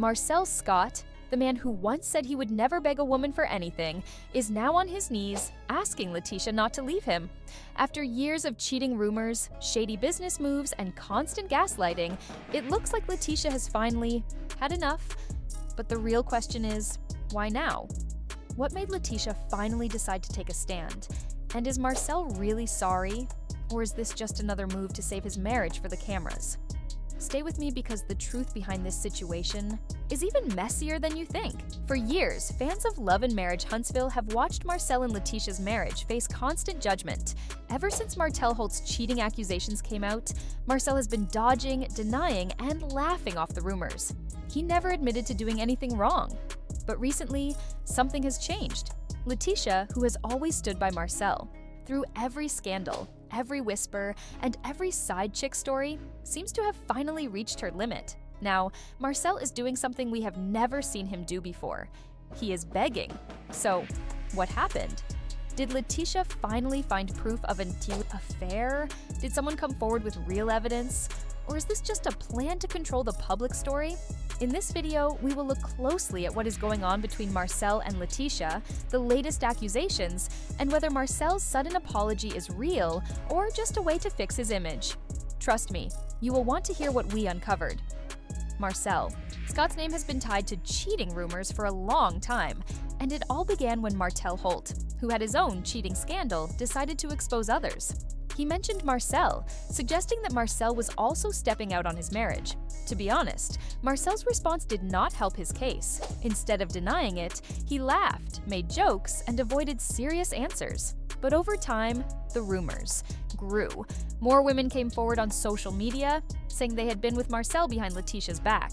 Marsau Scott, the man who once said he would never beg a woman for anything, is now on his knees asking Letitia not to leave him. After years of cheating rumors, shady business moves, and constant gaslighting, it looks like Letitia has finally had enough. But the real question is, why now? What made Letitia finally decide to take a stand? And is Marcel really sorry? Or is this just another move to save his marriage for the cameras? Stay with me because the truth behind this situation is even messier than you think. For years, fans of Love and Marriage Huntsville have watched Marcel and Letitia's marriage face constant judgment. Ever since Martell Holt's cheating accusations came out, Marcel has been dodging, denying, and laughing off the rumors. He never admitted to doing anything wrong. But recently, something has changed. Letitia, who has always stood by Marcel, through every scandal, every whisper, and every side chick story, seems to have finally reached her limit. Now, Marcel is doing something we have never seen him do before. He is begging. So, what happened? Did Letitia finally find proof of an affair? Did someone come forward with real evidence? Or is this just a plan to control the public story? In this video, we will look closely at what is going on between Marcel and Letitia, the latest accusations, and whether Marcel's sudden apology is real or just a way to fix his image. Trust me, you will want to hear what we uncovered. Marcel. Scott's name has been tied to cheating rumors for a long time, and it all began when Martell Holt, who had his own cheating scandal, decided to expose others. He mentioned Marcel, suggesting that Marcel was also stepping out on his marriage. To be honest, Marcel's response did not help his case. Instead of denying it, he laughed, made jokes, and avoided serious answers. But over time, the rumors grew. More women came forward on social media, saying they had been with Marcel behind Letitia's back.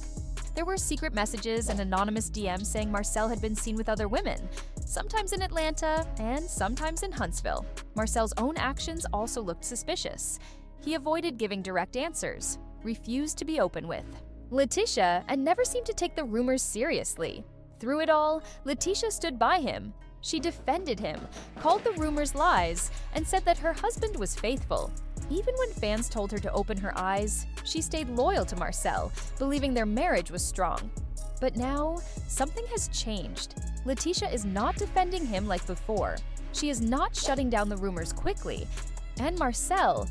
There were secret messages and anonymous DMs saying Marcel had been seen with other women, sometimes in Atlanta and sometimes in Huntsville. Marcel's own actions also looked suspicious. He avoided giving direct answers, refused to be open with Letitia, and never seemed to take the rumors seriously. Through it all, Letitia stood by him. She defended him, called the rumors lies, and said that her husband was faithful. Even when fans told her to open her eyes, she stayed loyal to Marcel, believing their marriage was strong. But now, something has changed. Letitia is not defending him like before. She is not shutting down the rumors quickly. And Marcel,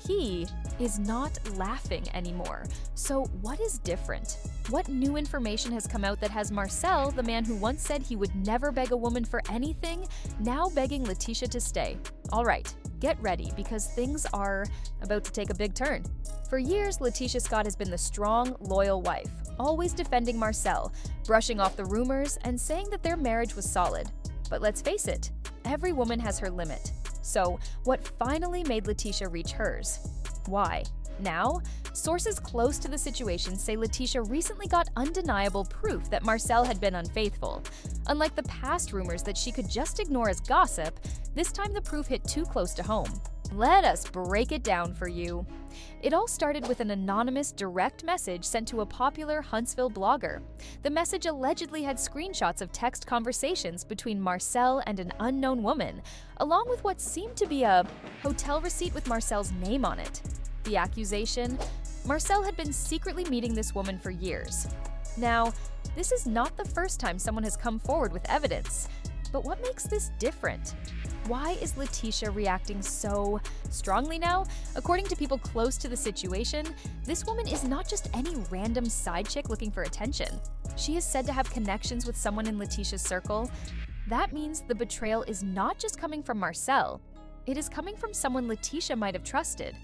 he is not laughing anymore. So what is different? What new information has come out that has Marcel, the man who once said he would never beg a woman for anything, now begging Letitia to stay? All right, get ready because things are about to take a big turn. For years, Letitia Scott has been the strong, loyal wife, always defending Marcel, brushing off the rumors, and saying that their marriage was solid. But let's face it, every woman has her limit. So, what finally made Letitia reach hers? Why? Now, sources close to the situation say Letitia recently got undeniable proof that Marcel had been unfaithful. Unlike the past rumors that she could just ignore as gossip, this time the proof hit too close to home. Let us break it down for you. It all started with an anonymous direct message sent to a popular Huntsville blogger. The message allegedly had screenshots of text conversations between Marcel and an unknown woman, along with what seemed to be a hotel receipt with Marcel's name on it. The accusation? Marcel had been secretly meeting this woman for years. Now, this is not the first time someone has come forward with evidence. But what makes this different? Why is Letitia reacting so strongly now? According to people close to the situation, this woman is not just any random side chick looking for attention. She is said to have connections with someone in Letitia's circle. That means the betrayal is not just coming from Marcel. It is coming from someone Letitia might have trusted.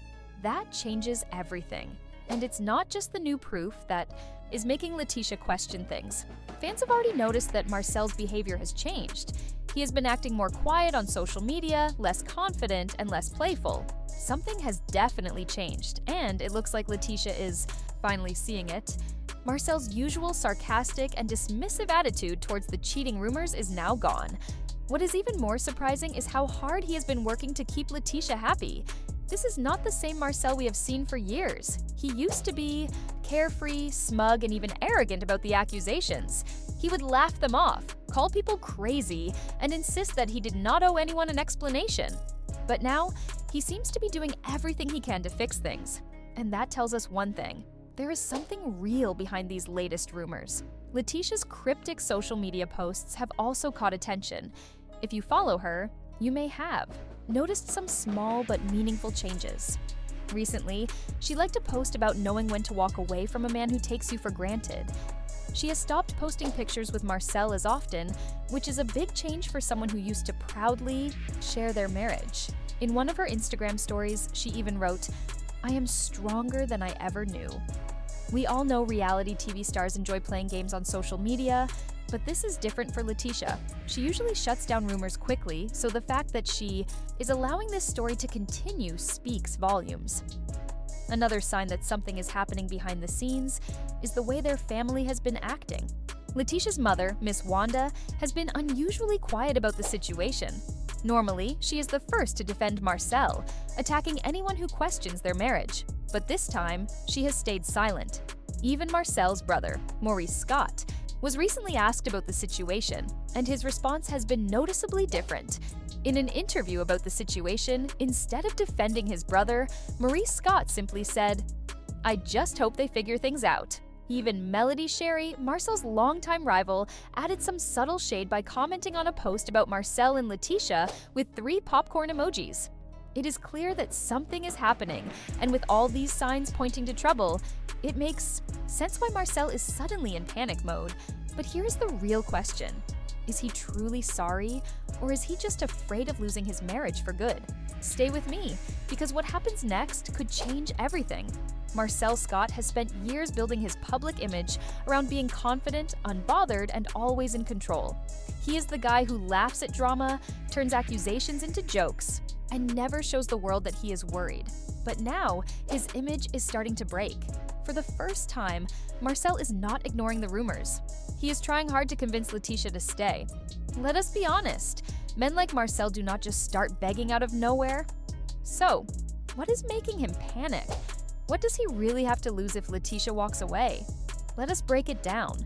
That changes everything. And it's not just the new proof that is making Letitia question things. Fans have already noticed that Marcel's behavior has changed. He has been acting more quiet on social media, less confident, and less playful. Something has definitely changed, and it looks like Letitia is finally seeing it. Marcel's usual sarcastic and dismissive attitude towards the cheating rumors is now gone. What is even more surprising is how hard he has been working to keep Letitia happy. This is not the same Marcel we have seen for years. He used to be carefree, smug, and even arrogant about the accusations. He would laugh them off, call people crazy, and insist that he did not owe anyone an explanation. But now, he seems to be doing everything he can to fix things. And that tells us one thing. There is something real behind these latest rumors. Letitia's cryptic social media posts have also caught attention. If you follow her, you may have noticed some small but meaningful changes. Recently, she liked a post about knowing when to walk away from a man who takes you for granted. She has stopped posting pictures with Marcel as often, which is a big change for someone who used to proudly share their marriage. In one of her Instagram stories, she even wrote, "I am stronger than I ever knew." We all know reality TV stars enjoy playing games on social media, but this is different for Letitia. She usually shuts down rumors quickly, so the fact that she is allowing this story to continue speaks volumes. Another sign that something is happening behind the scenes is the way their family has been acting. Letitia's mother, Miss Wanda, has been unusually quiet about the situation. Normally, she is the first to defend Marcel, attacking anyone who questions their marriage. But this time, she has stayed silent. Even Marcel's brother, Maurice Scott, was recently asked about the situation, and his response has been noticeably different. In an interview about the situation, instead of defending his brother, Maurice Scott simply said, "I just hope they figure things out." Even Melody Sherry, Marcel's longtime rival, added some subtle shade by commenting on a post about Marcel and Letitia with 3 popcorn emojis. It is clear that something is happening, and with all these signs pointing to trouble, it makes sense why Marcel is suddenly in panic mode. But here's the real question. Is he truly sorry, or is he just afraid of losing his marriage for good? Stay with me, because what happens next could change everything. Marsau Scott has spent years building his public image around being confident, unbothered, and always in control. He is the guy who laughs at drama, turns accusations into jokes, and never shows the world that he is worried. But now, his image is starting to break. For the first time, Marcel is not ignoring the rumors. He is trying hard to convince Letitia to stay. Let us be honest, men like Marcel do not just start begging out of nowhere. So, what is making him panic? What does he really have to lose if Letitia walks away? Let us break it down.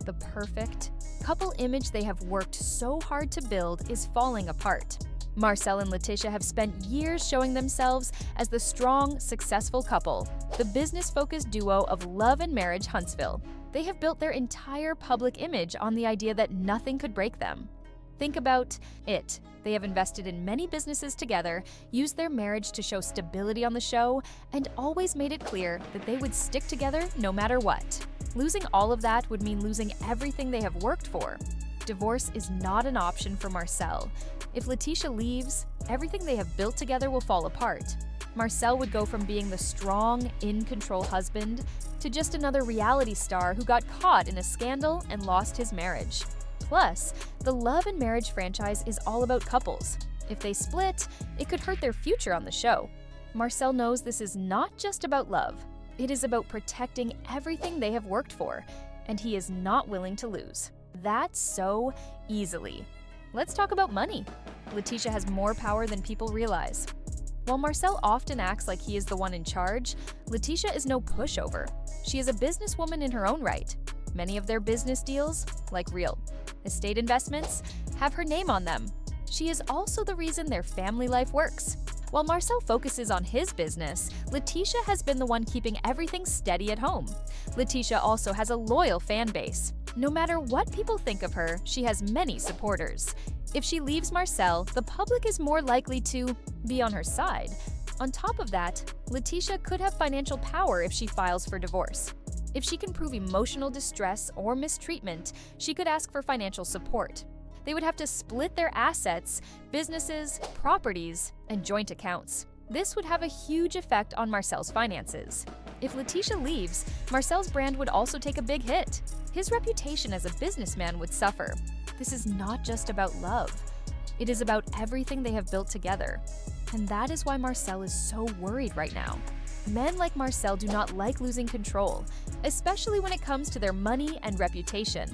The perfect couple image they have worked so hard to build is falling apart. Marcel and Letitia have spent years showing themselves as the strong, successful couple, the business-focused duo of love and marriage Huntsville. They have built their entire public image on the idea that nothing could break them. Think about it. They have invested in many businesses together, used their marriage to show stability on the show, and always made it clear that they would stick together no matter what. Losing all of that would mean losing everything they have worked for. Divorce is not an option for Marcel. If Letitia leaves, everything they have built together will fall apart. Marcel would go from being the strong, in-control husband to just another reality star who got caught in a scandal and lost his marriage. Plus, the Love and Marriage franchise is all about couples. If they split, it could hurt their future on the show. Marcel knows this is not just about love. It is about protecting everything they have worked for, and he is not willing to lose that so easily. Let's talk about money. Letitia has more power than people realize. While Marcel often acts like he is the one in charge, Letitia is no pushover. She is a businesswoman in her own right. Many of their business deals, like real estate investments, have her name on them. She is also the reason their family life works. While Marcel focuses on his business, Letitia has been the one keeping everything steady at home. Letitia also has a loyal fan base. No matter what people think of her, she has many supporters. If she leaves Marcel, the public is more likely to be on her side. On top of that, Letitia could have financial power if she files for divorce. If she can prove emotional distress or mistreatment, she could ask for financial support. They would have to split their assets, businesses, properties, and joint accounts. This would have a huge effect on Marcel's finances. If Letitia leaves, Marcel's brand would also take a big hit. His reputation as a businessman would suffer. This is not just about love. It is about everything they have built together. And that is why Marcel is so worried right now. Men like Marcel do not like losing control, especially when it comes to their money and reputation.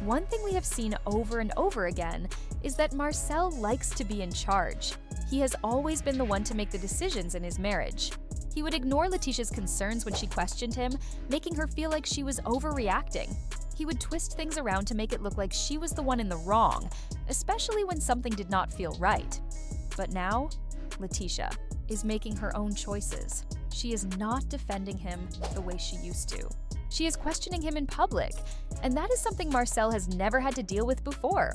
One thing we have seen over and over again is that Marcel likes to be in charge. He has always been the one to make the decisions in his marriage. He would ignore Letitia's concerns when she questioned him, making her feel like she was overreacting. He would twist things around to make it look like she was the one in the wrong, especially when something did not feel right. But now, Letitia is making her own choices. She is not defending him the way she used to. She is questioning him in public, and that is something Marcel has never had to deal with before.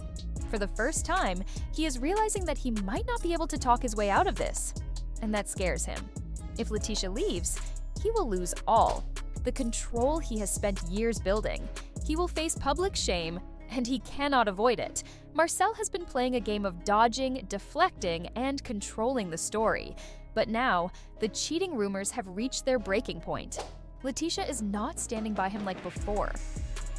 For the first time, he is realizing that he might not be able to talk his way out of this, and that scares him. If Letitia leaves, he will lose all. The control he has spent years building. He will face public shame, and he cannot avoid it. Marcel has been playing a game of dodging, deflecting, and controlling the story. But now, the cheating rumors have reached their breaking point. Letitia is not standing by him like before,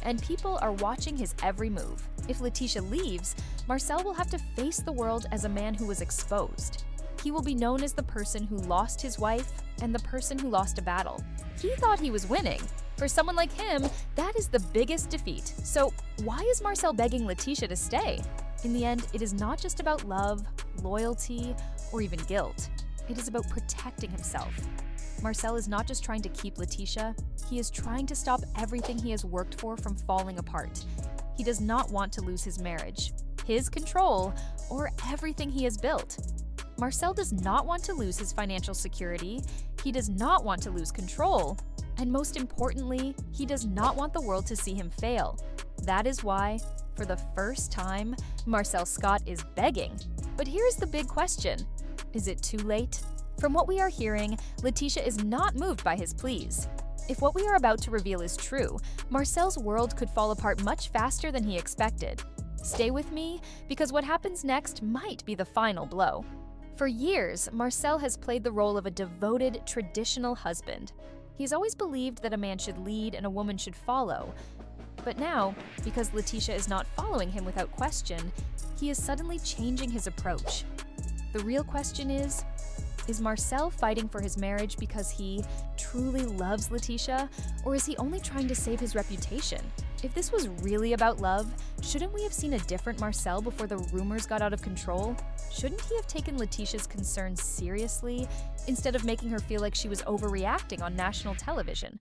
and people are watching his every move. If Letitia leaves, Marcel will have to face the world as a man who was exposed. He will be known as the person who lost his wife and the person who lost a battle. He thought he was winning. For someone like him, that is the biggest defeat. So why is Marcel begging Letitia to stay? In the end, it is not just about love, loyalty, or even guilt. It is about protecting himself. Marcel is not just trying to keep Letitia, he is trying to stop everything he has worked for from falling apart. He does not want to lose his marriage, his control, or everything he has built. Marcel does not want to lose his financial security, he does not want to lose control, and most importantly, he does not want the world to see him fail. That is why, for the first time, Marsau Scott is begging. But here is the big question: is it too late? From what we are hearing, Letitia is not moved by his pleas. If what we are about to reveal is true, Marcel's world could fall apart much faster than he expected. Stay with me, because what happens next might be the final blow. For years, Marcel has played the role of a devoted, traditional husband. He's always believed that a man should lead and a woman should follow. But now, because Letitia is not following him without question, he is suddenly changing his approach. The real question is Marcel fighting for his marriage because he truly loves Letitia, or is he only trying to save his reputation? If this was really about love, shouldn't we have seen a different Marcel before the rumors got out of control? Shouldn't he have taken Letitia's concerns seriously instead of making her feel like she was overreacting on national television?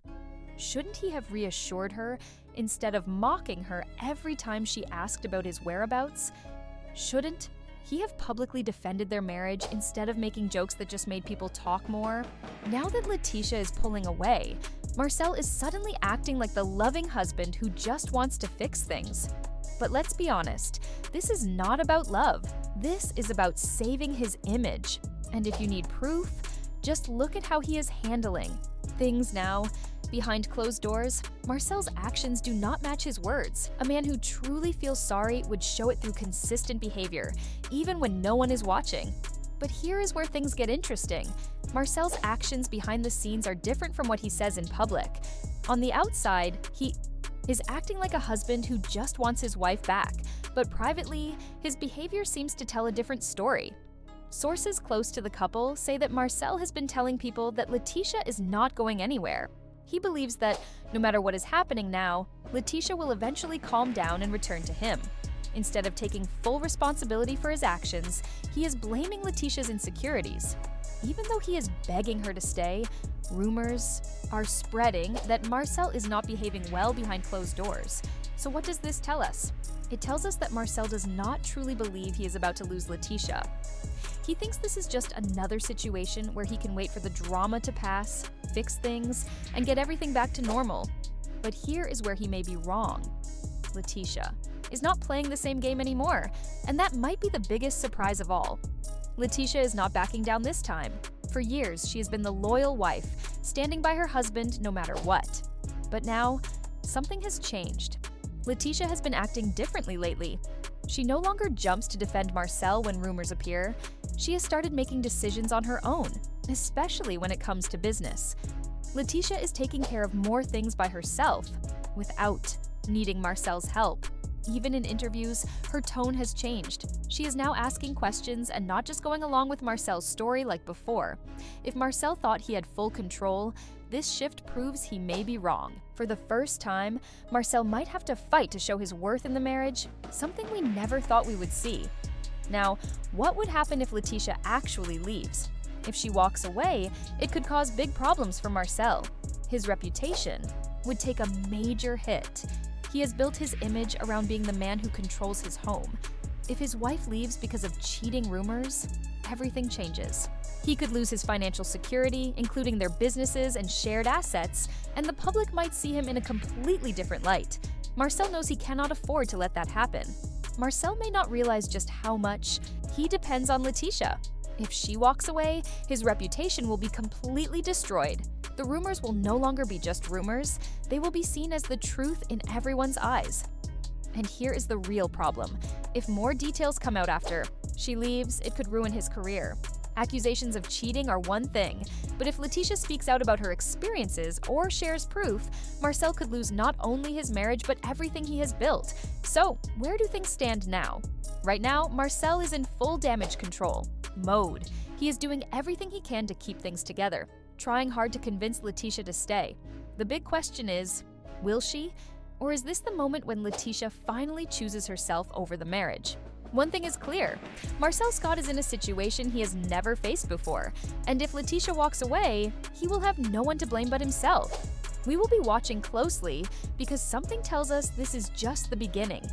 Shouldn't he have reassured her instead of mocking her every time she asked about his whereabouts? Shouldn't he have publicly defended their marriage instead of making jokes that just made people talk more? Now that Letitia is pulling away, Marcel is suddenly acting like the loving husband who just wants to fix things. But let's be honest, this is not about love. This is about saving his image. And if you need proof, just look at how he is handling things now. Behind closed doors, Marcel's actions do not match his words. A man who truly feels sorry would show it through consistent behavior, even when no one is watching. But here is where things get interesting. Marcel's actions behind the scenes are different from what he says in public. On the outside, he is acting like a husband who just wants his wife back, but privately, his behavior seems to tell a different story. Sources close to the couple say that Marcel has been telling people that Letitia is not going anywhere. He believes that, no matter what is happening now, Letitia will eventually calm down and return to him. Instead of taking full responsibility for his actions, he is blaming Letitia's insecurities. Even though he is begging her to stay, rumors are spreading that Marcel is not behaving well behind closed doors. So what does this tell us? It tells us that Marcel does not truly believe he is about to lose Letitia. He thinks this is just another situation where he can wait for the drama to pass, fix things, and get everything back to normal. But here is where he may be wrong. Letitia is not playing the same game anymore, and that might be the biggest surprise of all. Letitia is not backing down this time. For years, she has been the loyal wife, standing by her husband no matter what. But now, something has changed. Letitia has been acting differently lately. She no longer jumps to defend Marcel when rumors appear. She has started making decisions on her own, especially when it comes to business. Letitia is taking care of more things by herself, without needing Marcel's help. Even in interviews, her tone has changed. She is now asking questions and not just going along with Marcel's story like before. If Marcel thought he had full control, this shift proves he may be wrong. For the first time, Marcel might have to fight to show his worth in the marriage, something we never thought we would see. Now, what would happen if Letitia actually leaves? If she walks away, it could cause big problems for Marcel. His reputation would take a major hit. He has built his image around being the man who controls his home. If his wife leaves because of cheating rumors, everything changes. He could lose his financial security, including their businesses and shared assets, and the public might see him in a completely different light. Marcel knows he cannot afford to let that happen. Marcel may not realize just how much he depends on Letitia. If she walks away, his reputation will be completely destroyed. The rumors will no longer be just rumors, they will be seen as the truth in everyone's eyes. And here is the real problem. If more details come out after she leaves, it could ruin his career. Accusations of cheating are one thing, but if Letitia speaks out about her experiences or shares proof, Marcel could lose not only his marriage but everything he has built. So, where do things stand now? Right now, Marcel is in full damage control mode. He is doing everything he can to keep things together, trying hard to convince Letitia to stay. The big question is, will she? Or is this the moment when Letitia finally chooses herself over the marriage? One thing is clear, Marsau Scott is in a situation he has never faced before, and if Letitia walks away, he will have no one to blame but himself. We will be watching closely because something tells us this is just the beginning.